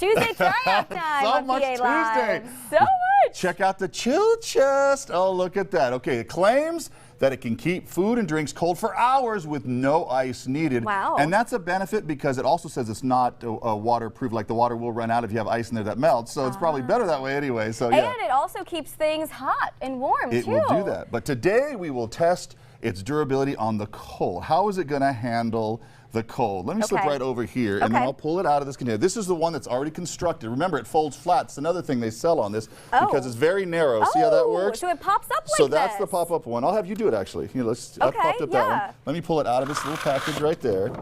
Tuesday tryout time So on much PA Tuesday. Live. So much. Check out the chill chest. Oh, look at that. Okay, it claims that it can keep food and drinks cold for hours with no ice needed. Wow. And that's a benefit because it also says it's not waterproof, like the water will run out if you have ice in there that melts. So it's probably better that way anyway. So yeah. And it also keeps things hot and warm It too. will do that. But today we will test its durability on the cold. How is it going to handle the cold? Let me slip right over here, and then I'll pull it out of this container. This is the one that's already constructed. Remember, it folds flat. It's another thing they sell on this because it's very narrow. See how that works? So it pops up like So that's the pop-up one. I'll have you do it, actually. Here, I popped up that one. Let me pull it out of this little package right there.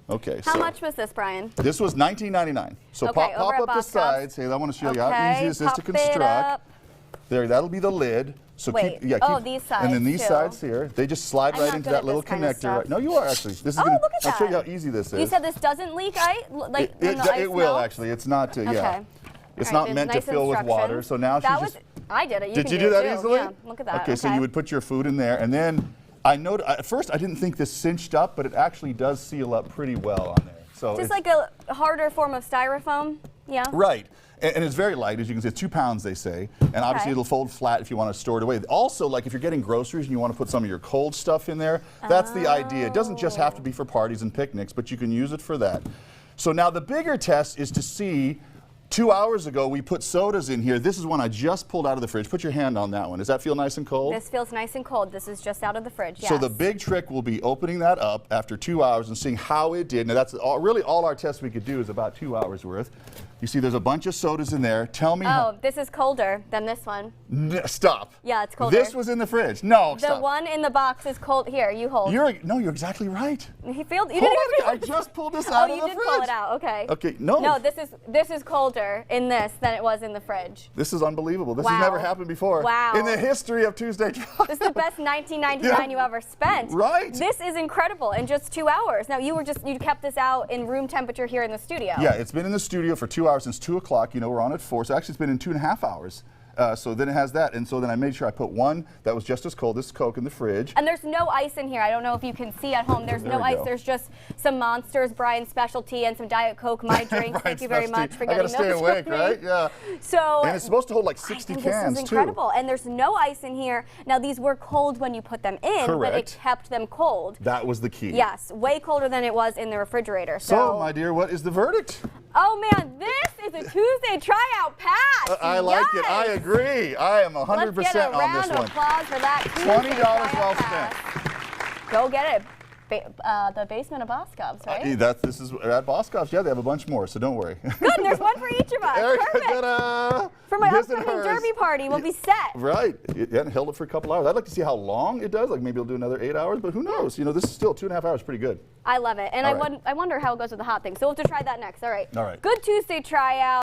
Okay. How much was this, Brian? This was $19.99. So pop up the sides. Hey, I want to show you how easy this is to construct. There, that'll be the lid. So wait, keep, these sides and then these sides here, they just slide right into that little connector. Right. No, you are actually. This is look at I'll that. show you how easy this is. You said this doesn't leak ice? Like It will actually. It's not, yeah. It's not meant to fill with water. So now she's just. I did it. Did you do that easily? Yeah, look at that. Okay, so you would put your food in there, and then I noticed, at first I didn't think this cinched up, but it actually does seal up pretty well on there. So just like a harder form of styrofoam? Yeah. Right. And it's very light, as you can see. It's 2 pounds, they say. And obviously it'll fold flat if you want to store it away. Also, like if you're getting groceries and you want to put some of your cold stuff in there, that's the idea. It doesn't just have to be for parties and picnics, but you can use it for that. So now the bigger test is to see, 2 hours ago we put sodas in here. This is one I just pulled out of the fridge. Put your hand on that one. Does that feel nice and cold? This feels nice and cold. This is just out of the fridge, yes. So the big trick will be opening that up after 2 hours and seeing how it did. Now that's really all our tests we could do is about 2 hours worth. You see there's a bunch of sodas in there. Tell me how. Oh, this is colder than this one. Stop. Yeah, it's colder. This was in the fridge. No, stop. The one in the box is cold. Here, you hold. No, you're exactly right. You didn't I just pulled this out of the fridge. Oh, you did pull it out. Okay. Okay, no. No, this is colder in this than it was in the fridge. This is unbelievable. This has never happened before. Wow. In the history of Tuesday Tryout. This is the best $19.99 you ever spent. Right. This is incredible in just 2 hours. Now you kept this out in room temperature here in the studio. Yeah, it's been in the studio for 2 hours since 2 o'clock. You know, we're on at 4, so actually it's been in 2.5 hours. So then it has that, and so then I made sure I put one that was just as cold. This is Coke in the fridge. And there's no ice in here. I don't know if you can see at home. There's no ice. There's just some Monsters, Bryan specialty, and some Diet Coke, my drink. Thank you very much for getting those. I gotta stay awake, right? Yeah. So. And it's supposed to hold like 60 cans, this is incredible. And there's no ice in here. Now these were cold when you put them in, but it kept them cold. That was the key. Yes, way colder than it was in the refrigerator. So my dear, what is the verdict? Oh man, this is a Tuesday Tryout pass. I like it. I agree. I am 100% on this one. Let's get a round of applause for that. $20 well spent. Go get it. The basement of Boscov's, right? This is at Boscov's. Yeah, they have a bunch more, so don't worry. Good, there's one for each of us. Perfect. For my upcoming derby party, we'll be set. Right. It hadn't held it for a couple hours. I'd like to see how long it does. Like maybe it'll do another 8 hours, but who knows? You know, this is still 2.5 hours, pretty good. I love it, and I wonder how it goes with the hot thing. So we'll have to try that next. All right. All right. Good Tuesday Tryout.